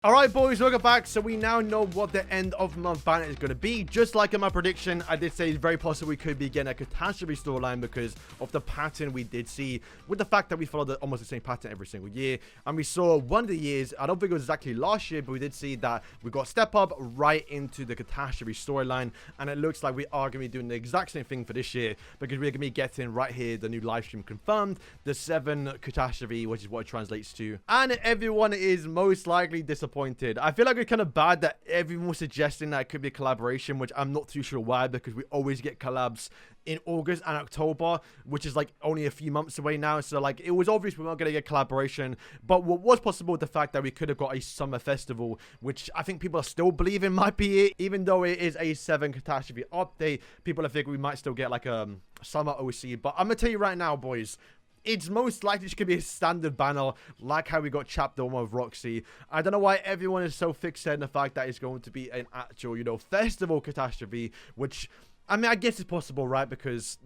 Alright boys, welcome back. So we now know what the end of month banner is going to be. Just like in my prediction, I did say it's very possible we could be getting a catastrophe storyline because of the pattern we did see with the fact that we followed almost the same pattern every single year. And we saw one of the years, I don't think it was exactly last year, but we did see that we got step up right into the catastrophe storyline. And it looks like we are going to be doing the exact same thing for this year because we're going to be getting right here the new live stream confirmed, the 7 catastrophe, which is what it translates to. And everyone is most likely disappointed. I feel like it's kind of bad that everyone was suggesting that it could be a collaboration, which I'm not too sure why, because we always get collabs in August and October, which is like only a few months away now. So like it was obvious we weren't going to get collaboration, but what was possible with the fact that we could have got a summer festival, which I think people are still believing might be it, even though it is a 7 catastrophe update. People are thinking we might still get like a summer OC, but I'm gonna tell you right now, boys, it's most likely just going to be a standard banner, like how we got Chapter 1 of Roxy. I don't know why everyone is so fixated on the fact that it's going to be an actual, you know, festival catastrophe, which, I mean, I guess it's possible, right? Because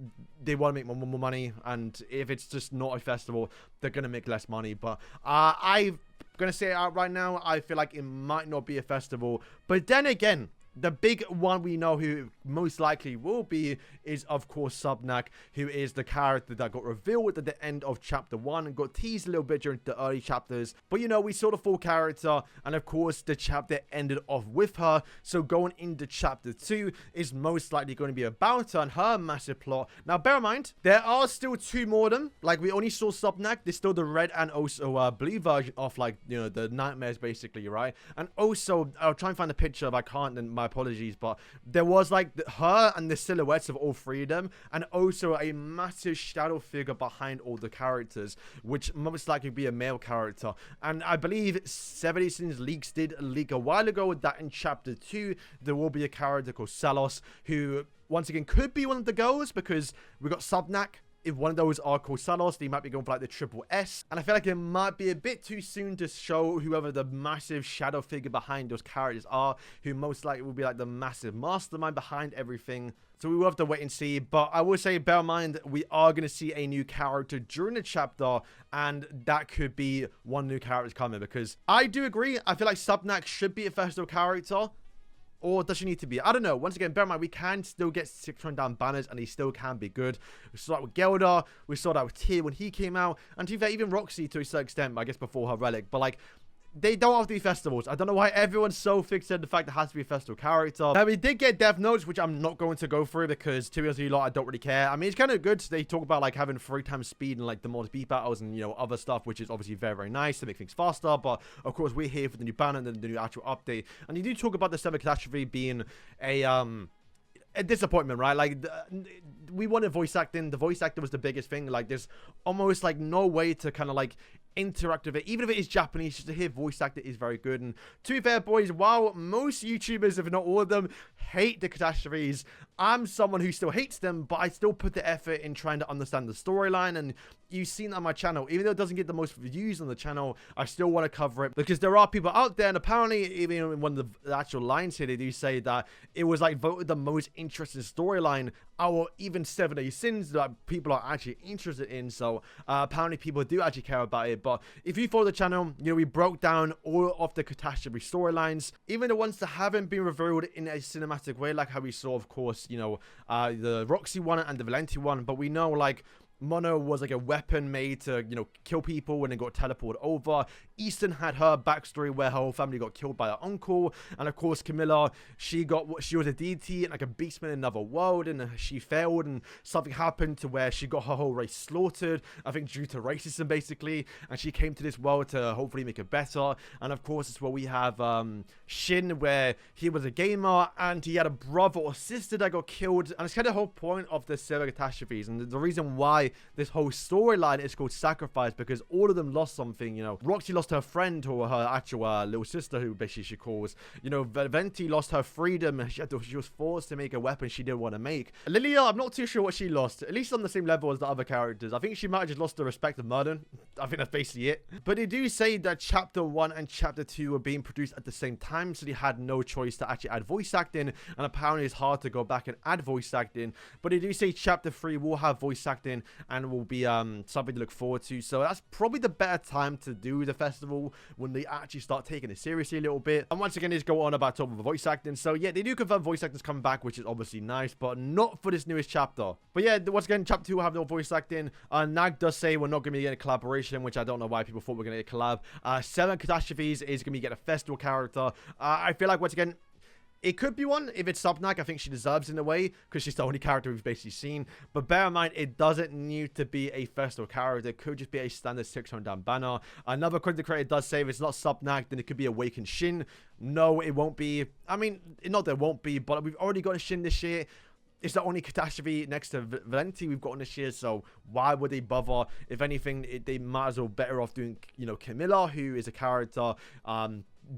they want to make more money, and if it's just not a festival, they're going to make less money. But I'm going to say it out right now, I feel like it might not be a festival. But then again, the big one we know who most likely will be is, of course, Subnak, who is the character that got revealed at the end of Chapter 1 and got teased a little bit during the early chapters. But, you know, we saw the full character, and, of course, the chapter ended off with her. So going into Chapter 2 is most likely going to be about her and her massive plot. Now, bear in mind, there are still 2 more of them. Like, we only saw Subnak. There's still the red and also blue version of, like, you know, the nightmares, basically, right? And also, I'll try and find a picture if I can't, then my apologies, but there was like her and the silhouettes of all 3 of them, and also a massive shadow figure behind all the characters, which most likely be a male character. And I believe 70 leaks did leak a while ago that in Chapter 2 there will be a character called Salos, who once again could be one of the girls, because we got Subnak. If one of those are called Salos, they might be going for like the triple S. And I feel like it might be a bit too soon to show whoever the massive shadow figure behind those characters are, who most likely will be like the massive mastermind behind everything. So we will have to wait and see. But I will say, bear in mind, we are going to see a new character during the chapter, and that could be one new character coming, because I do agree. I feel like Subnak should be a festival character. Or does she need to be? I don't know. Once again, bear in mind, we can still get 600 down banners, and they still can be good. We saw that with Gelda. We saw that with Tyr when he came out. And to be fair, even Roxy to a certain extent, I guess, before her relic. But, like, they don't have to be festivals. I don't know why everyone's so fixated on the fact that it has to be a festival character. Now, we did get death notes, which I'm not going to go through because, to be honest with you lot, I don't really care. I mean, it's kind of good. They talk about, like, having 3 times speed and, like, the more beat battles and, you know, other stuff, which is obviously very, very nice to make things faster. But, of course, we're here for the new banner and the new actual update. And you do talk about the 7 catastrophe being a disappointment, right? Like, we wanted voice acting. The voice actor was the biggest thing. Like, there's almost, like, no way to kind of, like, interact with it. Even if it is Japanese, just to hear voice actor is very good. And to be fair, boys, while most YouTubers, if not all of them, hate the catastrophes, I'm someone who still hates them, but I still put the effort in trying to understand the storyline. And you've seen that on my channel. Even though it doesn't get the most views on the channel, I still want to cover it because there are people out there, and apparently even in one of the actual lines here, they do say that it was like voted the most interesting storyline or even 7 Days Sins that people are actually interested in. So apparently people do actually care about it. But if you follow the channel, you know, we broke down all of the catastrophe storylines, even the ones that haven't been revealed in a cinematic way, like how we saw, of course, you know, the Roxy one and the Valenti one. But we know, like, Mono was like a weapon made to, you know, kill people when it got teleported over. Easton had her backstory where her whole family got killed by her uncle. And of course, Camilla, she was a deity and like a beastman in another world, and she failed, and something happened to where she got her whole race slaughtered, I think due to racism basically, and she came to this world to hopefully make it better. And of course, it's where we have Shin, where he was a gamer and he had a brother or sister that got killed. And it's kind of the whole point of the 7 catastrophes, and the reason why this whole storyline is called Sacrifice, because all of them lost something. You know, Roxy lost her friend, or her actual little sister, who basically she calls. You know, Venti lost her freedom. She was forced to make a weapon she didn't want to make. Lilia, I'm not too sure what she lost, at least on the same level as the other characters. I think she might have just lost the respect of Murden. I think that's basically it. But they do say that Chapter 1 and Chapter 2 were being produced at the same time, so they had no choice to actually add voice acting, and apparently it's hard to go back and add voice acting. But they do say Chapter 3 will have voice acting and will be something to look forward to. So that's probably the better time to do the festival festival when they actually start taking it seriously a little bit. And once again, just go on about talking about voice acting. So yeah, they do confirm voice acting's coming back, which is obviously nice, but not for this newest chapter. But yeah, once again, chapter 2 will have no voice acting. Nag does say we're not going to be getting a collaboration, which I don't know why people thought we're going to get a collab. 7 Catastrophes is going to be getting a festival character. I feel like, once again, it could be one if it's Subnak. I think she deserves it in a way because she's the only character we've basically seen. But bear in mind, it doesn't need to be a festival character. It could just be a standard 600 down banner. Another content creator does say if it's not Subnak, then it could be Awakened Shin. No, it won't be. I mean, not that it won't be, but we've already got a Shin this year. It's the only catastrophe next to Valenti we've got on this year, so why would they bother? If anything, they might as well better off doing, you know, Camilla, who is a character,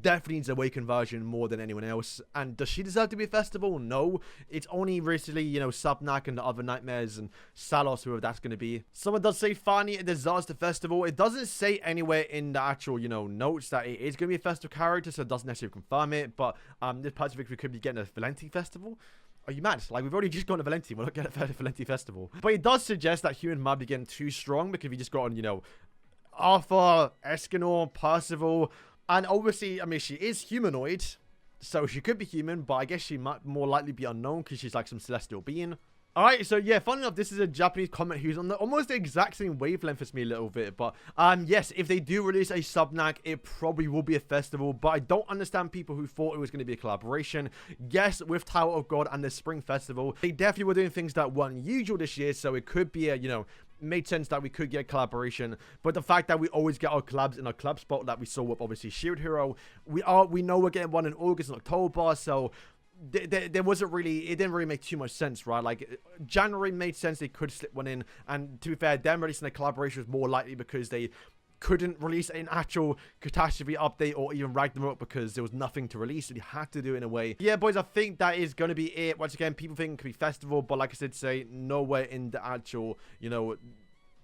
definitely needs a Awakened version more than anyone else. And does she deserve to be a festival? No. It's only recently, you know, Subnak and the other Nightmares and Salos, whoever that's going to be. Someone does say Fanny it deserves the festival. It doesn't say anywhere in the actual, you know, notes that it is going to be a festival character, so it doesn't necessarily confirm it. But this part of it, we could be getting a Valenti festival. Are you mad? Like, we've already just gone to Valenti. We're not getting a Valenti festival. But it does suggest that Human might be getting too strong because we just got on, you know, Arthur, Escanor, Percival. And obviously, I mean, she is humanoid. So she could be human, but I guess she might more likely be unknown because she's like some celestial being. Alright, so yeah, fun enough, this is a Japanese comment who's on almost the exact same wavelength as me a little bit. But yes, if they do release a Subnak, it probably will be a festival. But I don't understand people who thought it was going to be a collaboration. Yes, with Tower of God and the Spring Festival, they definitely were doing things that weren't usual this year. So it could be a, you know, made sense that we could get a collaboration. But the fact that we always get our collabs in our club spot that we saw with obviously Shield Hero, we know we're getting one in August and October. So there wasn't really, it didn't really make too much sense, right? Like, January made sense, they could slip one in, and to be fair, them releasing a collaboration was more likely because they couldn't release an actual Catastrophe update or even Ragnarok because there was nothing to release, so you had to do it in a way. Yeah, boys, I think that is going to be it. Once again, people think it could be festival, but like I said, say nowhere in the actual, you know,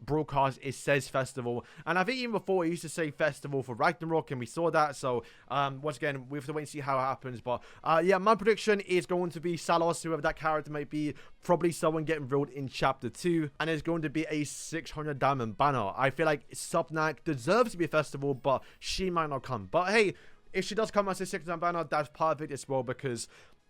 broadcast it says festival. And I think even before it used to say festival for Ragnarok, and we saw that. So once again, we have to wait and see how it happens. But yeah, my prediction is going to be Salos, whoever that character might be, probably someone getting revealed in chapter 2, and it's going to be a 600 diamond banner. I feel like Subnak deserves to be a festival, but she might not come. But hey, if she does come as a 600 banner, that's perfect as well, because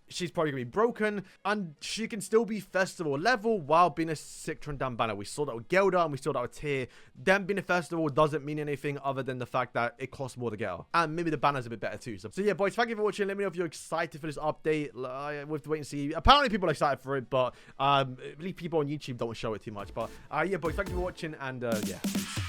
she's probably going to be broken, and she can still be festival level while being a 600 down banner. We saw that with Gelda, and we saw that with Tyr. Them being a festival doesn't mean anything other than the fact that it costs more to get her. And maybe the banner's a bit better too. So yeah, boys, thank you for watching. Let me know if you're excited for this update. We have to wait and see. Apparently people are excited for it, but people on YouTube don't show it too much. But yeah, boys, thank you for watching, and yeah.